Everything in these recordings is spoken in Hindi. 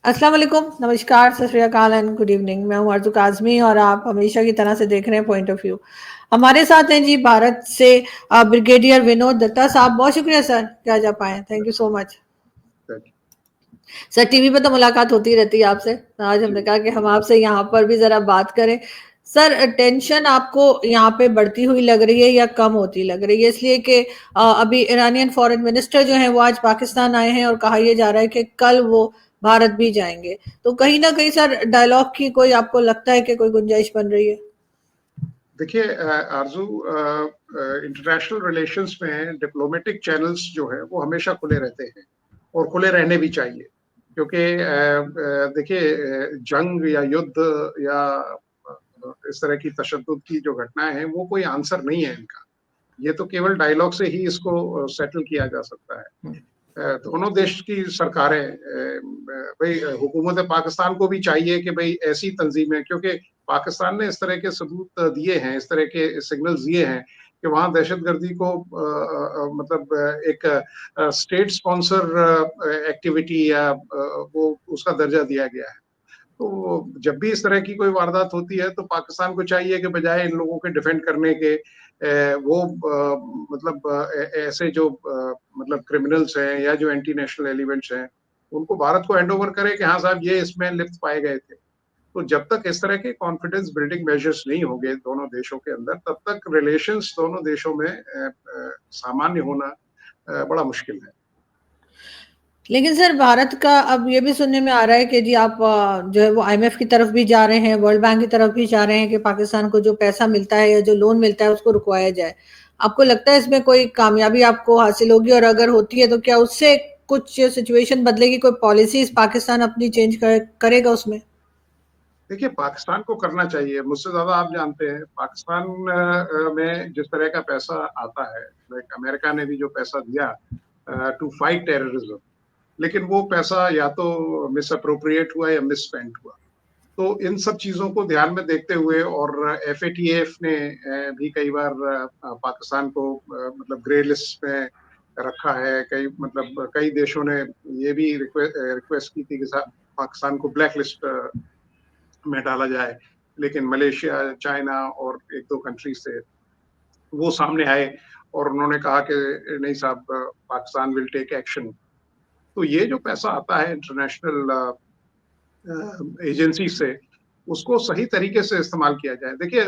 अस्सलाम वालेकुम, नमस्कार, सत श्री अकाल एंड गुड इवनिंग। मैं हूँ आरज़ू काज़मी और आप हमेशा की तरह से देख रहे हैं पॉइंट ऑफ व्यू। हमारे साथ हैं जी भारत से ब्रिगेडियर विनोद दत्ता साहब। बहुत शुक्रिया सर कि आज आप आए। Thank you so much. Sir TV पे तो मुलाकात होती रहती है आपसे, आज हमने कहा कि हम आपसे यहाँ पर भी ज़रा बात करें। सर टेंशन आपको यहाँ पे बढ़ती हुई लग रही है या कम होती लग रही है? इसलिए कि अभी ईरानियन फॉरेन मिनिस्टर जो हैं वो आज पाकिस्तान आए हैं और कहा यह जा रहा है कि कल वो भारत भी जाएंगे, तो कहीं ना कहीं सर डायलॉग की कोई आपको लगता है कि कोई गुंजाइश बन रही है? देखिए आरजू, इंटरनेशनल रिलेशंस में डिप्लोमेटिक चैनल्स जो है वो हमेशा खुले रहते हैं और खुले रहने भी चाहिए, क्योंकि देखिए जंग या युद्ध या इस तरह की तशद्दुद की जो घटनाएं हैं वो कोई आंसर नहीं है इनका। ये तो केवल डायलॉग से ही इसको सेटल किया जा सकता है। दोनों देश की सरकारें, भाई हुकूमत पाकिस्तान को भी चाहिए कि भाई ऐसी तंजीमें, क्योंकि पाकिस्तान ने इस तरह के सबूत दिए हैं, इस तरह के सिग्नल्स दिए हैं कि वहाँ दहशतगर्दी को मतलब एक स्टेट स्पॉन्सर एक्टिविटी या वो उसका दर्जा दिया गया है। तो जब भी इस तरह की कोई वारदात होती है तो पाकिस्तान को चाहिए कि बजाय इन लोगों के डिफेंड करने के वो मतलब ऐसे जो मतलब क्रिमिनल्स हैं या जो एंटी नेशनल एलिमेंट्स हैं उनको भारत को हैंड ओवर करे कि हाँ साहब ये इसमें लिप्त पाए गए थे। तो जब तक इस तरह के कॉन्फिडेंस बिल्डिंग मेजर्स नहीं होंगे दोनों देशों के अंदर, तब तक रिलेशंस दोनों देशों में सामान्य होना बड़ा मुश्किल है। लेकिन सर भारत का अब ये भी सुनने में आ रहा है कि जी आप जो है वो आईएमएफ की तरफ भी जा रहे हैं, वर्ल्ड बैंक की तरफ भी जा रहे हैं कि पाकिस्तान को जो पैसा मिलता है या जो लोन मिलता है उसको रुकवाया जाए। आपको लगता है इसमें कोई कामयाबी आपको हासिल होगी, और अगर होती है तो क्या उससे कुछ सिचुएशन बदलेगी, कोई पॉलिसीज पाकिस्तान अपनी चेंज करेगा उसमें? देखिए पाकिस्तान को करना चाहिए, मुझसे ज्यादा आप जानते हैं पाकिस्तान में जिस तरह का पैसा आता है। लाइक अमेरिका ने भी जो पैसा दिया टू फाइट टेररिज्म, लेकिन वो पैसा या तो मिस अप्रोप्रिएट हुआ या मिस स्पेंड हुआ। तो इन सब चीजों को ध्यान में देखते हुए और एफएटीएफ ने भी कई बार पाकिस्तान को मतलब ग्रे लिस्ट में रखा है। कई मतलब कई देशों ने ये भी रिक्वेस्ट की थी कि पाकिस्तान को ब्लैक लिस्ट में डाला जाए, लेकिन मलेशिया, चाइना और एक दो कंट्री से वो सामने आए और उन्होंने कहा कि नहीं साहब, पाकिस्तान विल टेक एक्शन। तो ये जो पैसा आता है इंटरनेशनल एजेंसी से, उसको सही तरीके से इस्तेमाल किया जाए। देखिए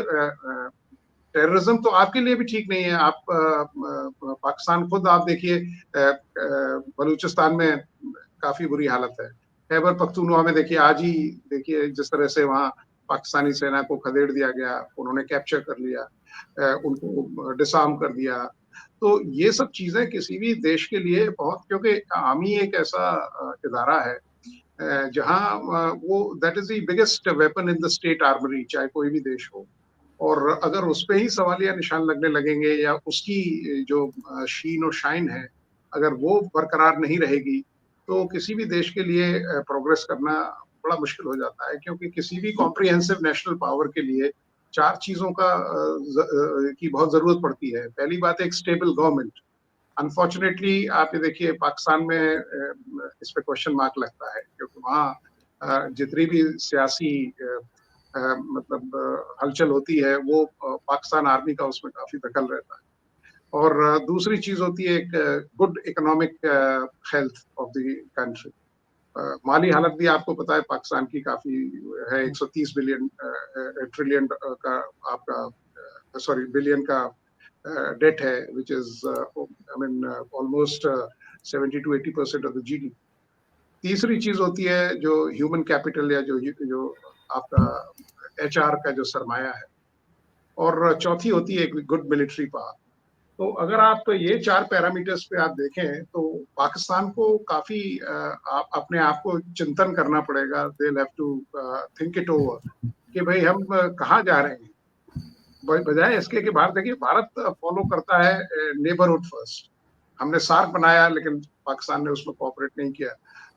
टेररिज्म तो आपके लिए भी ठीक नहीं है। आप पाकिस्तान खुद आप देखिए, बलूचिस्तान में काफी बुरी हालत है। खैबर पख्तूनख्वा में देखिए आज ही देखिए जिस तरह से वहाँ पाकिस्तानी सेना को खदेड़ दिया गया, उन्होंने कैप्चर कर लिया, उनको डिसआर्म कर दिया। तो ये सब चीजें किसी भी देश के लिए बहुत, क्योंकि आर्मी एक ऐसा इदारा है जहाँ वो that is the biggest weapon in the state armoury, चाहे कोई भी देश हो। और अगर उस पे ही सवालिया निशान लगने लगेंगे या उसकी जो शीन और शाइन है अगर वो बरकरार नहीं रहेगी, तो किसी भी देश के लिए प्रोग्रेस करना बड़ा मुश्किल हो जाता है। क्योंकि किसी भी कॉम्प्रिहेंसिव नेशनल पावर के लिए चार चीजों का की बहुत जरूरत पड़ती है। पहली बात, एक स्टेबल गवर्नमेंट। अनफॉर्चुनेटली आप ये देखिए पाकिस्तान में इस पे क्वेश्चन मार्क लगता है, क्योंकि वहाँ जितनी भी सियासी मतलब हलचल होती है वो पाकिस्तान आर्मी का उसमें काफी दखल रहता है। और दूसरी चीज होती है एक good economic health of the country. माली हालत भी आपको पता है पाकिस्तान की काफी है। 130 बिलियन ट्रिलियन का आपका सॉरी बिलियन का डेट है, which is I mean almost 70 to 80% of the GDP. तीसरी चीज होती है जो ह्यूमन कैपिटल या जो आपका एचआर का जो सरमाया है। और चौथी होती है एक गुड मिलिट्री पावर। तो अगर आप ये चार पैरामीटर्स पे आप देखें तो पाकिस्तान को काफी अपने आप को चिंतन करना पड़ेगा। They have to think it over कि भाई हम कहाँ जा रहे हैं। बजाय इसके कि भारत, देखिए भारत फॉलो करता है नेबरहुड फर्स्ट। हमने सार्क बनाया लेकिन पाकिस्तान ने उसमें कोऑपरेट नहीं किया।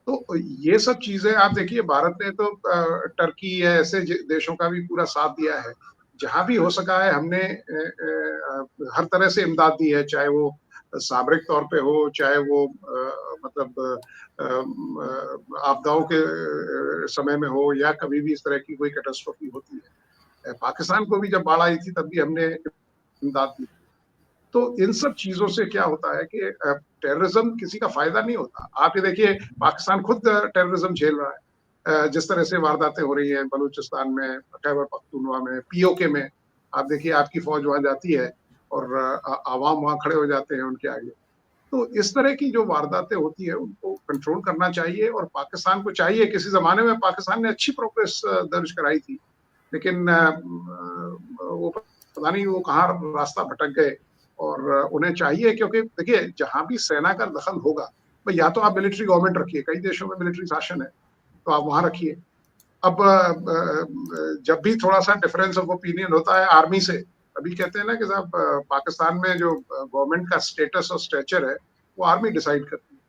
तो ये सब चीजें आप देखिए, भारत ने तो टर्की या ऐसे देशों का भी पूरा साथ दिया है। जहां भी हो सका है हमने हर तरह से इमदाद दी है, चाहे वो सामरिक तौर पे हो, चाहे वो मतलब आपदाओं के समय में हो, या कभी भी इस तरह की कोई कैटास्ट्रोफी होती है। पाकिस्तान को भी जब बाढ़ आई थी तब भी हमने इमदाद दी। तो इन सब चीजों से क्या होता है कि टेररिज्म किसी का फायदा नहीं होता। आप ये देखिए, पाकिस्तान खुद टेररिज्म झेल रहा है। जिस तरह से वारदातें हो रही हैं बलूचिस्तान में, खैबर पख्तूनवा में, पीओके में, आप देखिए आपकी फौज वहां जाती है और आवाम वहां खड़े हो जाते हैं उनके आगे। तो इस तरह की जो वारदातें होती है उनको कंट्रोल करना चाहिए, और पाकिस्तान को चाहिए। किसी जमाने में पाकिस्तान ने अच्छी प्रोग्रेस दर्ज कराई थी, लेकिन वो पता नहीं वो कहाँ रास्ता भटक गए। और उन्हें चाहिए, क्योंकि देखिए जहां भी सेना का दखल होगा, तो या तो आप मिलिट्री गवर्नमेंट रखिए, कई देशों में मिलिट्री शासन है, तो आप वहां रखिए। अब जब भी थोड़ा सा डिफरेंस ऑफ ओपिनियन होता है आर्मी से, अभी कहते हैं ना कि साहब पाकिस्तान में जो गवर्नमेंट का स्टेटस और स्ट्रेचर है वो आर्मी डिसाइड करती है।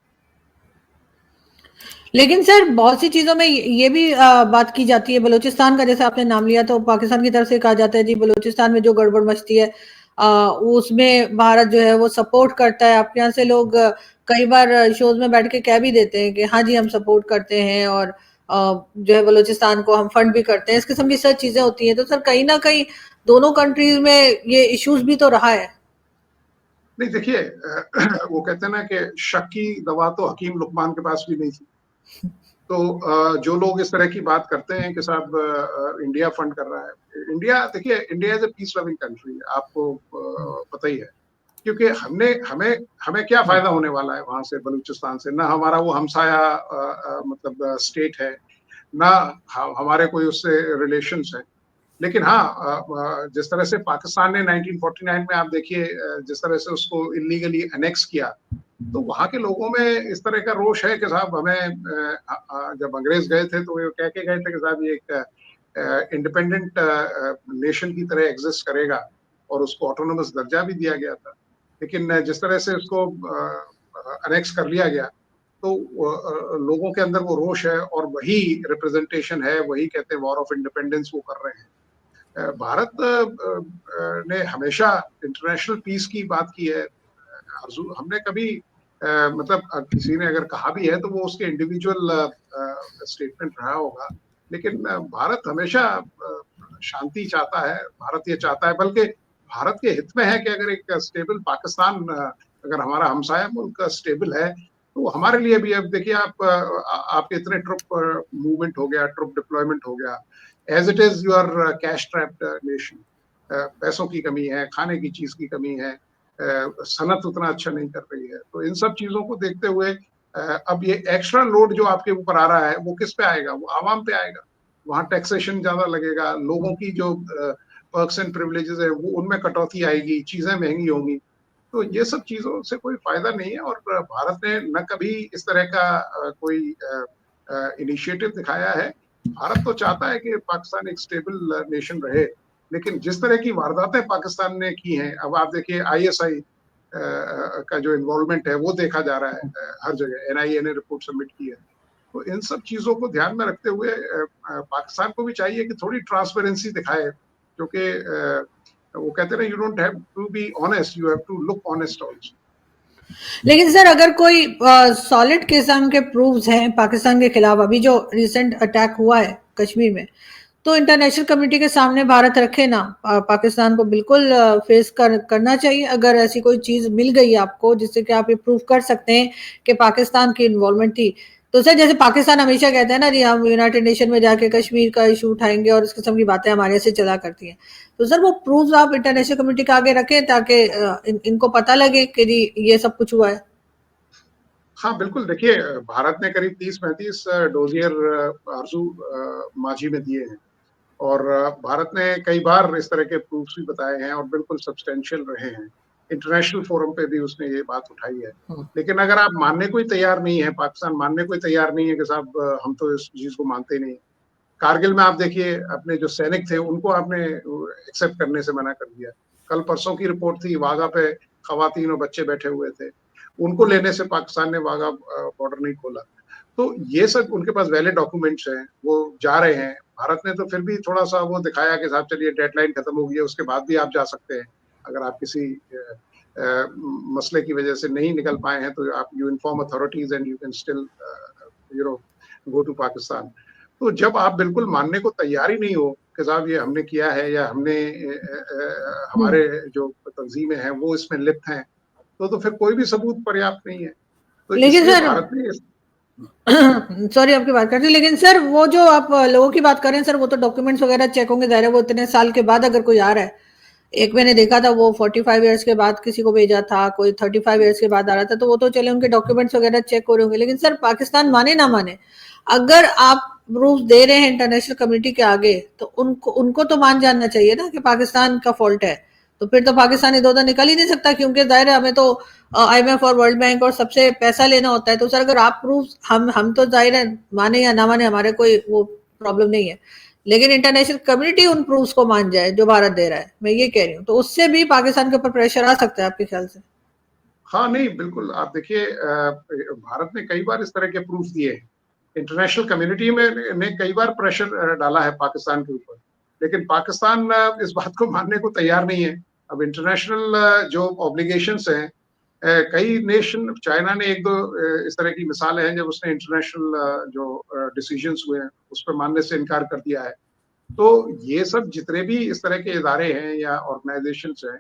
लेकिन सर बहुत सी चीजों में ये भी बात की जाती है, बलूचिस्तान का जैसे आपने नाम लिया, तो पाकिस्तान की तरफ से कहा जाता है जी बलूचिस्तान में जो गड़बड़ मचती है उसमें भारत जो है वो सपोर्ट करता है। आपके यहाँ से लोग कई बार शोज में बैठ के कह भी देते हैं कि हाँ जी हम सपोर्ट करते हैं, और जो है बलूचिस्तान को हम फंड भी करते हैं। इस किस्म की सर चीजें होती हैं, तो सर कहीं ना कहीं दोनों कंट्रीज में ये इश्यूज भी तो रहा है। नहीं देखिए, वो कहते हैं ना कि शक की दवा तो हकीम लुकमान के पास भी नहीं थी। तो जो लोग इस तरह की बात करते हैं कि साहब इंडिया फंड कर रहा है, इंडिया देखिए, India is a peace loving country, आपको पता ही है। क्योंकि हमने हमें हमें क्या फायदा होने वाला है वहां से, बलूचिस्तान से? ना हमारा वो हमसाया मतलब स्टेट है, ना हमारे कोई उससे रिलेशंस है। लेकिन हाँ, जिस तरह से पाकिस्तान ने 1949 में, आप देखिए जिस तरह से उसको इलीगली अनेक्स किया, तो वहां के लोगों में इस तरह का रोष है कि साहब हमें जब अंग्रेज गए थे तो ये कह के गए थे कि साहब ये एक इंडिपेंडेंट नेशन की तरह एग्जिस्ट करेगा, और उसको ऑटोनोमस दर्जा भी दिया गया था। लेकिन जिस तरह से उसको अनेक्स कर लिया गया, तो लोगों के अंदर वो रोष है, और वही रिप्रेजेंटेशन है, वही कहते हैं वॉर ऑफ इंडिपेंडेंस वो कर रहे हैं। भारत ने हमेशा इंटरनेशनल पीस की बात की है। हमने कभी मतलब किसी ने अगर कहा भी है तो वो उसके इंडिविजुअल स्टेटमेंट रहा होगा। लेकिन भारत हमेशा शांति चाहता है, भारत ये चाहता है, बल्कि भारत के हित में है कि अगर एक स्टेबल पाकिस्तान, अगर हमारा हमसाया मुल्क स्टेबल है, तो हमारे लिए भी। अब देखिए आप, आपके इतने ट्रुप मूवमेंट हो गया, ट्रुप डिप्लॉयमेंट हो गया, as it is your cash trapped nation. पैसों की कमी है, खाने की चीज की कमी है, सनत उतना अच्छा नहीं कर रही है। तो इन सब चीजों को देखते हुए अब ये एक्स्ट्रा लोड जो आपके ऊपर आ रहा है वो किस पे आएगा? वो आवाम पे आएगा। वहां टैक्सेशन ज्यादा लगेगा, लोगों की जो पर्क्स एंड प्रिविलेजेस है वो उनमें कटौती आएगी, चीजें महंगी होंगी। तो ये सब चीजों से कोई फायदा नहीं है, और भारत ने न कभी इस तरह का कोई इनिशिएटिव दिखाया है। भारत तो चाहता है कि पाकिस्तान एक स्टेबल नेशन रहे, लेकिन जिस तरह की वारदातें पाकिस्तान ने की हैं, अब आप देखिए आईएसआई का जो इन्वॉल्वमेंट है वो देखा जा रहा है हर जगह, एनआईए ने रिपोर्ट सबमिट की है। तो इन सब चीजों को ध्यान में रखते हुए पाकिस्तान को भी चाहिए कि थोड़ी ट्रांसपेरेंसी दिखाए, क्योंकि वो कहते हैं ना, you don't have to be honest, you have to look honest also. लेकिन सर अगर कोई सॉलिड किस्म के प्रूफ्स हैं पाकिस्तान के खिलाफ, अभी जो रिसेंट अटैक हुआ है कश्मीर में, तो इंटरनेशनल कम्युनिटी के सामने भारत रखे ना, पाकिस्तान को बिल्कुल फेस करना चाहिए। अगर ऐसी कोई चीज मिल गई आपको जिससे कि आप ये प्रूफ कर सकते हैं कि पाकिस्तान की इन्वॉल्वमेंट थी, तो सर जैसे पाकिस्तान हमेशा कहता है ना जी हम यूनाइटेड नेशन में जाके कश्मीर का इशू उठाएंगे और इस किस्म की बातें हमारे से चला करती हैं, तो सर वो प्रूफ आप इंटरनेशनल कम्युनिटी के आगे रखें ताकि इनको पता लगे कि जी ये सब कुछ हुआ है। हाँ बिल्कुल, देखिए भारत ने करीब 30-35 डोजियर आरजू मांझी में दिए हैं, और भारत ने कई बार इस तरह के प्रूफ्स भी बताए हैं और बिल्कुल सब्सटेंशियल रहे हैं। इंटरनेशनल फोरम पे भी उसने ये बात उठाई है। लेकिन अगर आप मानने को ही तैयार नहीं है, पाकिस्तान मानने को ही तैयार नहीं है कि साहब हम तो इस चीज को मानते नहीं। कारगिल में आप देखिए अपने जो सैनिक थे उनको आपने एक्सेप्ट करने से मना कर दिया। कल परसों की रिपोर्ट थी, वाघा पे खवातीन और बच्चे बैठे हुए थे, उनको लेने से पाकिस्तान ने वाघा बॉर्डर नहीं खोला। तो ये सब उनके पास वैलिड डॉक्यूमेंट्स हैं, वो जा रहे हैं। भारत ने तो फिर भी थोड़ा सा वो दिखाया कि साहब चलिए डेडलाइन खत्म हो गई है, उसके बाद भी आप जा सकते हैं अगर आप किसी मसले की वजह से नहीं निकल पाए हैं, तो आप you inform authorities and you can still you know go to Pakistan. तो जब आप बिल्कुल मानने को तैयार ही नहीं हो कि साहब ये हमने किया है या हमने हुँ। हमारे जो तंज़ीमें हैं वो इसमें लिप्त हैं, तो फिर कोई भी सबूत पर्याप्त नहीं है। तो लेकिन इसलिए सर भारत ने इस सॉरी आपकी बात काट रही, लेकिन सर वो जो आप लोगों की बात कर रहे हैं सर, वो तो डॉक्यूमेंट्स वगैरह चेक होंगे, ज़ाहिर है वो इतने साल के बाद अगर कोई आ रहा है। एक मैंने देखा था वो 45 इयर्स के बाद किसी को भेजा था, कोई 35 इयर्स के बाद आ रहा था, तो वो तो चले उनके डॉक्यूमेंट्स वगैरह चेक हो रहे होंगे। लेकिन सर पाकिस्तान माने ना माने, अगर आप प्रूफ दे रहे हैं इंटरनेशनल कम्युनिटी के आगे, तो उनको उनको तो मान जानना चाहिए ना कि पाकिस्तान का फॉल्ट है। तो फिर तो पाकिस्तान इधर उधर निकल ही नहीं सकता, क्योंकि जाहिर है हमें तो IMF और वर्ल्ड बैंक और सबसे पैसा लेना होता है। तो सर अगर आप प्रूफ हम तो जाहिर है माने या ना माने, हमारे कोई वो प्रॉब्लम नहीं है, लेकिन इंटरनेशनल कम्युनिटी उन प्रूफ्स को मान जाए जो भारत दे रहा है, मैं ये कह रही हूँ, तो उससे भी पाकिस्तान के ऊपर प्रेशर आ सकता है आपके ख्याल से? हाँ, नहीं बिल्कुल आप देखिए भारत ने कई बार इस तरह के प्रूफ दिए हैं। इंटरनेशनल कम्युनिटी में ने कई बार प्रेशर डाला है पाकिस्तान के ऊपर, लेकिन पाकिस्तान इस बात को मानने को तैयार नहीं है। अब इंटरनेशनल जो ऑब्लिगेशंस हैं, कई नेशन, चाइना ने 1-2 इस तरह की मिसालें हैं जब उसने इंटरनेशनल जो डिसीजंस हुए हैं, उस पे मानने से इनकार कर दिया है। तो ये सब जितने भी इस तरह के इदारे हैं या ऑर्गेनाइजेशंस हैं,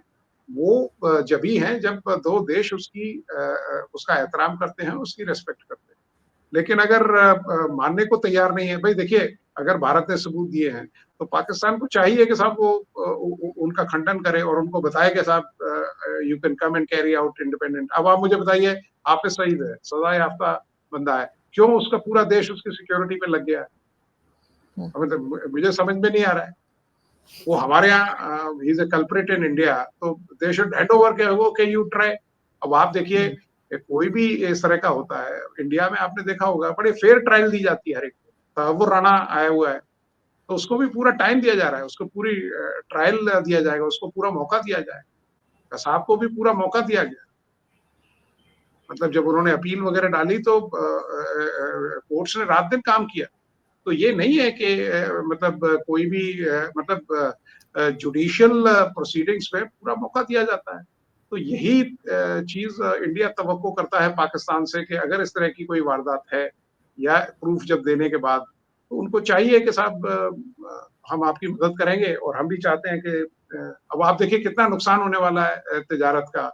वो जब ही हैं जब 2 देश उसका एहतराम करते हैं, उसकी रिस्पेक्ट करते हैं। लेकिन अगर मानने को तैयार नहीं है, भाई देखिए अगर भारत ने सबूत दिए हैं, तो पाकिस्तान को चाहिए कि साहब वो उनका खंडन करे और उनको बताए कि साहब you can come and carry out independent. अब आप मुझे बताइए, हाफिज़ सईद है, सज़ा याफ्ता बंदा है, क्यों उसका पूरा देश उसकी सिक्योरिटी पे लग गया है? अब मतलब मुझे समझ में नहीं आ रहा है। वो हमारे यहाँ he is a culprit in India, तो दे शुड हैंड ओवर के ओके यू ट्राई। अब आप देखिए कोई भी इस तरह का होता है, इंडिया में आपने देखा होगा बड़े फेयर ट्रायल दी जाती है हर एक को। तहव्वुर राणा आया हुआ है, तो उसको भी पूरा टाइम दिया जा रहा है, उसको पूरी ट्रायल दिया जाएगा, उसको पूरा मौका दिया जाएगा। कसाब को भी पूरा मौका दिया गया। मतलब जब उन्होंने अपील वगैरह डाली तो कोर्ट्स ने रात-दिन काम किया। तो ये नहीं है कि मतलब कोई भी जुडिशियल प्रोसीडिंग्स में पूरा मौका दिया जाता है। तो यही चीज़ इंडिया तवक्को करता है पाकिस्तान से कि अगर इस तरह की कोई वारदात है या प्रूफ जब देने के बाद, तो उनको चाहिए कि साहब हम आपकी मदद करेंगे और हम भी चाहते हैं कि अब आप देखिए कितना नुकसान होने वाला है तिजारत का,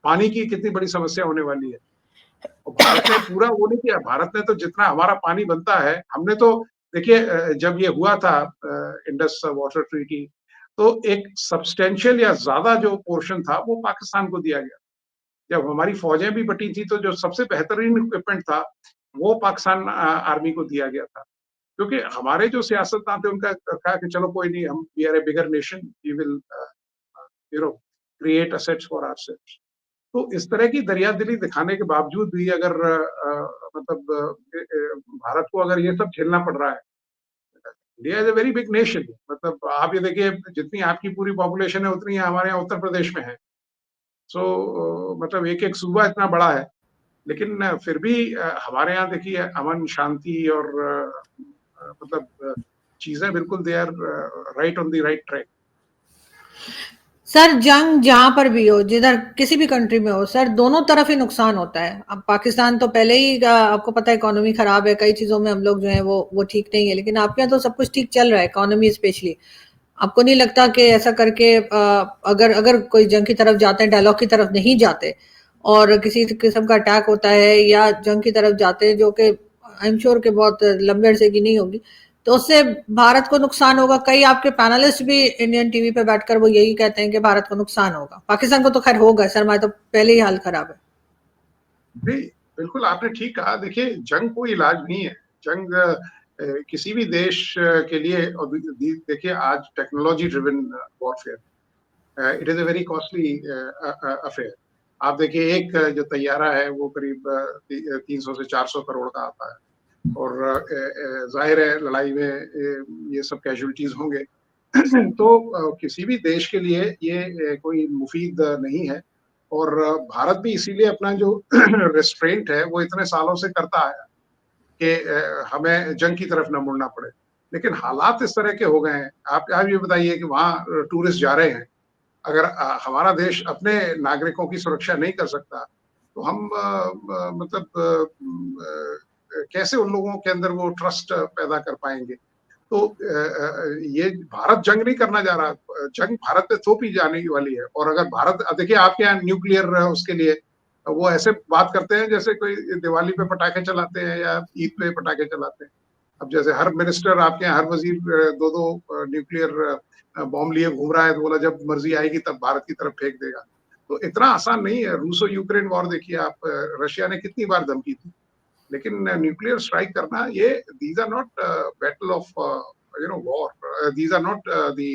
पानी की कितनी बड़ी समस्या होने वाली है। और भारत ने पूरा वो नहीं किया, भारत ने तो जितना हमारा पानी बनता है, हमने तो देखिए जब ये हुआ था इंडस वाटर ट्रीटी, तो एक सब्सटेंशियल या ज़्यादा जो पोर्शन था, वो पाकिस्तान को दिया गया। जब हमारी फ़ौजें भी बटी थी, तो जो सबसे बेहतरीन इक्विपमेंट था, वो पाकिस्तान आर्मी को दिया गया था। क्योंकि हमारे जो सियासतदान थे, उनका कहा कि चलो कोई नहीं, हम we are a bigger nation, we will you know create assets for ourselves. तो इस तरह की दरियादिली दिखाने के बावजूद भी अगर भारत को अगर ये सब झेलना पड़ रहा है, India is a very big nation. मतलब आप ये देखिए जितनी आपकी पूरी पॉपुलेशन है उतनी हमारे यहाँ उत्तर प्रदेश में है। सो मतलब एक एक सूबा इतना बड़ा है, लेकिन फिर भी हमारे यहाँ देखिए अमन शांति और चीजें बिल्कुल they are right on the right track. Sir जंग जहां पर भी हो, जिधर किसी भी कंट्री में हो सर, दोनों तरफ ही नुकसान होता है। अब पाकिस्तान तो पहले ही आपको पता है इकोनॉमी खराब है, कई चीजों में हम लोग जो है वो ठीक नहीं है, लेकिन आपके यहाँ तो सब कुछ ठीक चल रहा है, इकोनॉमी स्पेशली। आपको नहीं लगता कि ऐसा करके अगर अगर कोई जंग की तरफ जाते हैं, डायलॉग की तरफ नहीं जाते और किसी किस्म का अटैक होता है या जंग की तरफ जाते हैं, जो कि आई एम श्योर कि बहुत लंबे अरसे की नहीं होगी, तो उससे भारत को नुकसान होगा। कई आपके पैनलिस्ट भी इंडियन टीवी पे बैठकर वो यही कहते हैं कि भारत को नुकसान होगा। पाकिस्तान को तो खैर होगा सर, हमारा तो पहले ही हाल खराब है। नहीं, बिल्कुल आपने ठीक कहा। देखिए जंग कोई इलाज नहीं है। जंग किसी भी देश के लिए, और देखिए आज technology driven warfare, it is a very costly affair. आप देखिए एक जो तैयारा है वो करीब 300 से 400 करोड़ का आता है, और ज़ाहिर है लड़ाई में ये सब कैजुअल्टीज़ होंगे। तो किसी भी देश के लिए ये कोई मुफ़ीद नहीं है, और भारत भी इसीलिए अपना जो रिस्ट्रेंट है वो इतने सालों से करता आया कि हमें जंग की तरफ ना मुड़ना पड़े। लेकिन हालात इस तरह के हो गए हैं, आप ये बताइए कि वहाँ टूरिस्ट जा रहे हैं, अगर हमारा देश अपने नागरिकों की सुरक्षा नहीं कर सकता, तो हम मतलब कैसे उन लोगों के अंदर वो ट्रस्ट पैदा कर पाएँगे? तो ये भारत जंग नहीं करना जा रहा, जंग भारत पे थोपी जाने ही वाली है। और अगर भारत देखिए आपके यहाँ न्यूक्लियर उसके लिए वो ऐसे बात करते हैं जैसे कोई दिवाली पे पटाखे चलाते हैं या ईद पे पटाखे चलाते हैं। अब जैसे हर मिनिस्टर आपके यहाँ हर वज़ीर 2-2 न्यूक्लियर बॉम्ब लिए घूम रहा है, तो बोला जब मर्ज़ी आएगी तब भारत की तरफ फेंक देगा। तो इतना आसान नहीं है। रूसो-यूक्रेन वॉर देखिए आप, रशिया ने कितनी बार धमकी दी। लेकिन न्यूक्लियर स्ट्राइक करना ये these are not battle of war, these are not the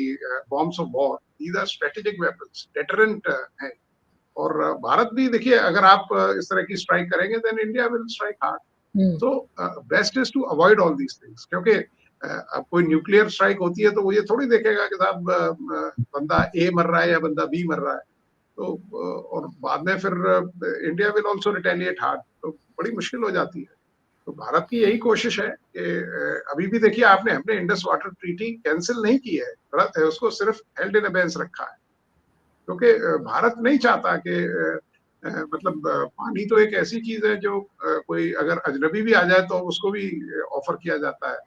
bombs of war, these are strategic weapons, deterrent है। और भारत भी देखिए अगर आप इस तरह की स्ट्राइक करेंगे then India will strike hard. Hmm. तो best is to avoid all these things, क्योंकि अब कोई न्यूक्लियर स्ट्राइक होती है तो वो ये थोड़ी देखेगा कि साहब बंदा ए मर रहा है या बंदा बी मर रहा है। तो और बाद में फिर India will also retaliate hard, तो बड़ी मुश्किल हो जाती है। तो भारत की यही कोशिश है कि अभी भी देखिए आपने हमने इंडस वाटर ट्रीटी कैंसिल नहीं की है, गलत है, उसको सिर्फ हेल्ड इन अबेंस रखा है। क्योंकि भारत नहीं चाहता कि मतलब पानी तो एक ऐसी चीज है जो कोई अगर अजनबी भी आ जाए तो उसको भी ऑफर किया जाता है।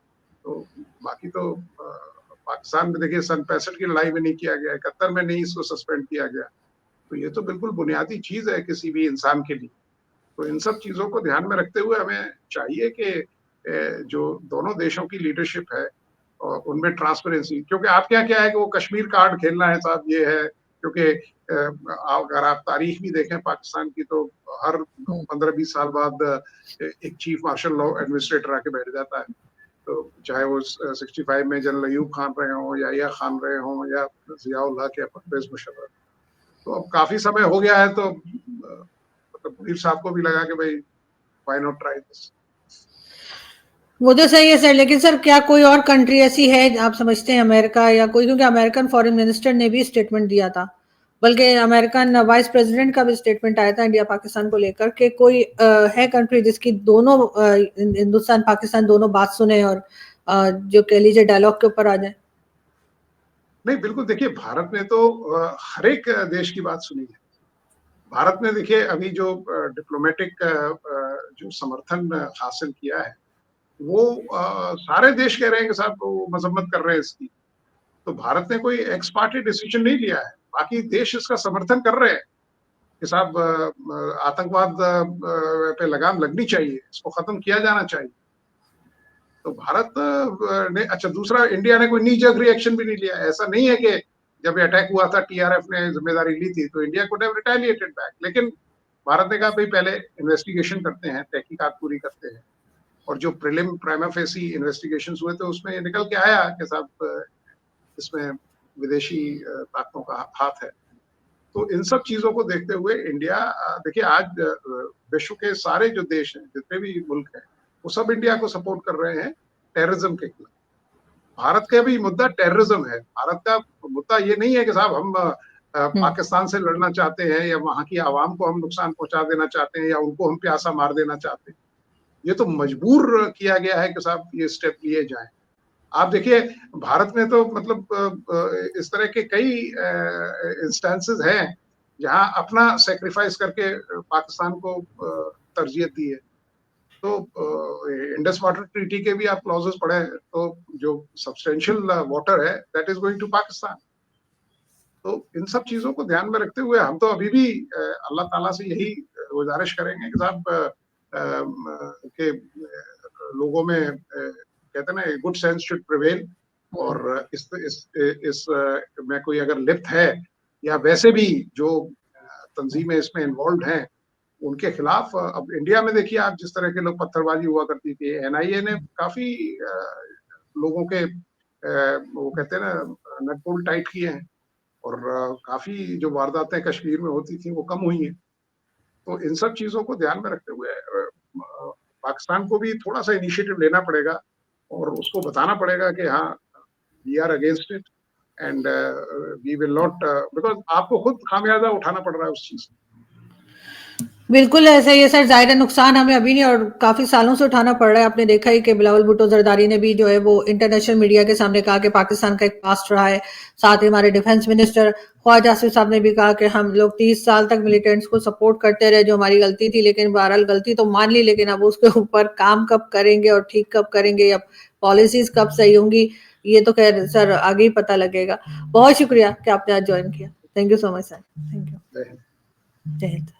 तो बाकी तो पाकिस्तान में देखिए सन 65 की लड़ाई में नहीं किया गया, 71 में नहीं इसको सस्पेंड किया गया। तो ये तो बिल्कुल बुनियादी चीज है किसी भी इंसान के लिए। तो इन सब चीजों को ध्यान में रखते हुए हमें चाहिए कि जो दोनों देशों की लीडरशिप है और उनमें ट्रांसपेरेंसी, क्योंकि आपके यहाँ क्या है कि वो कश्मीर कार्ड खेलना है साहब, ये है क्योंकि अगर आप तारीख भी देखें पाकिस्तान की तो हर 15-20 साल बाद एक चीफ मार्शल लॉ एडमिनिस्ट्रेटर आके बैठ जाता है। तो चाहे वो 65 में जनरल अयूब खान रहे हों या खान रहे हों या जियाउल हक या परवेज मुशर्रफ। तो अब काफी समय हो गया है, तो मतलब मुनीर साहब को भी लगा कि भाई व्हाई नॉट ट्राई दिस। वो तो सही है सर, लेकिन सर क्या कोई और कंट्री ऐसी है आप समझते हैं, अमेरिका या कोई, क्योंकि अमेरिकन फॉरेन मिनिस्टर ने भी स्टेटमेंट दिया था, बल्कि अमेरिकन वाइस प्रेसिडेंट का भी स्टेटमेंट आया था इंडिया पाकिस्तान को लेकर के कोई है कंट्री जिसकी दोनों हिंदुस्तान पाकिस्तान दोनों बात सुने और जो कह लीजिए डायलॉग के ऊपर आ जाए? नहीं, बिल्कुल देखिए भारत ने तो हर एक देश की बात सुनी है। भारत ने देखिए अभी जो डिप्लोमेटिक जो समर्थन हासिल किया है, वो सारे देश कह रहे हैं कि साहब वो मजम्मत कर रहे हैं इसकी। तो भारत ने कोई एक्स पार्टी डिसीजन नहीं लिया है, बाकी देश इसका समर्थन कर रहे हैं कि साहब आतंकवाद पे लगाम लगनी चाहिए, इसको खत्म किया जाना चाहिए। तो भारत ने अच्छा, दूसरा इंडिया ने कोई नी जर्क रिएक्शन भी नहीं लिया। ऐसा नहीं है कि जब ये अटैक हुआ था टीआरएफ ने जिम्मेदारी ली थी तो India could have retaliated back, लेकिन भारत ने कहा भाई पहले इन्वेस्टिगेशन करते हैं, तहकीकात पूरी करते हैं। और जो प्रीलिम प्राइमा फेसी इन्वेस्टिगेशन हुए थे उसमें ये निकल के आया कि साहब इसमें विदेशी ताकतों का हाथ है। तो इन सब चीजों को देखते हुए इंडिया देखिए आज विश्व के सारे जो देश हैं, जितने भी मुल्क हैं, वो सब इंडिया को सपोर्ट कर रहे हैं टेररिज्म के खिलाफ। भारत का भी मुद्दा टेररिज्म है। भारत का मुद्दा ये नहीं है कि साहब हम पाकिस्तान से लड़ना चाहते हैं या वहां की आवाम को हम नुकसान पहुंचा देना चाहते हैं या उनको हम प्यासा मार देना चाहते हैं। ये तो मजबूर किया गया है कि साहब ये स्टेप लिए जाएं। आप देखिए भारत में तो मतलब इस तरह के कई इंस्टेंसेस हैं जहां अपना सेक्रीफाइस करके पाकिस्तान को तरजीह दी है। तो इंडस वाटर ट्रीटी के भी आप क्लॉजेस पढ़े तो जो सब्सटेंशियल वाटर है that is going to Pakistan. तो इन सब चीजों को ध्यान में रखते हुए हम तो अभी भी अल्लाह ताला से यही गुजारिश करेंगे कि साहब के लोगों में कहते हैं ना गुड सेंस शुड प्रिवेल। और इस में कोई अगर लिप्त है या वैसे भी जो तंजीमें इसमें इन्वॉल्व हैं उनके खिलाफ, अब इंडिया में देखिए आप जिस तरह के लोग पत्थरबाजी हुआ करती थी, एनआईए ने काफी लोगों के वो कहते हैं ना नट बोल्ट टाइट किए हैं और काफी जो वारदातें कश्मीर में होती थी वो कम हुई हैं। तो इन सब चीजों को ध्यान में रखते हुए पाकिस्तान को भी थोड़ा सा इनिशिएटिव लेना पड़ेगा और उसको बताना पड़ेगा कि हाँ we are against it and we will not, because आपको खुद खामियाजा उठाना पड़ रहा है उस चीज। बिल्कुल ऐसा ही है सर, ज़ाहिर है नुकसान हमें अभी नहीं और काफ़ी सालों से उठाना पड़ रहा है। आपने देखा ही कि बिलावल भुट्टो ज़रदारी ने भी जो है वो इंटरनेशनल मीडिया के सामने कहा कि पाकिस्तान का एक पास्ट रहा है। साथ ही हमारे डिफेंस मिनिस्टर ख्वाजा आसिफ साहब ने भी कहा कि हम लोग 30 साल तक मिलिटेंट्स को सपोर्ट करते रहे, जो हमारी गलती थी, लेकिन बहरहाल गलती तो मान ली, लेकिन अब उसके ऊपर काम कब करेंगे और ठीक कब करेंगे या पॉलिसीज़ कब सही होंगी, ये तो खैर सर आगे ही पता लगेगा। बहुत शुक्रिया कि आपने आज जॉइन किया। Thank you so much sir. Thank you. जय हिंद।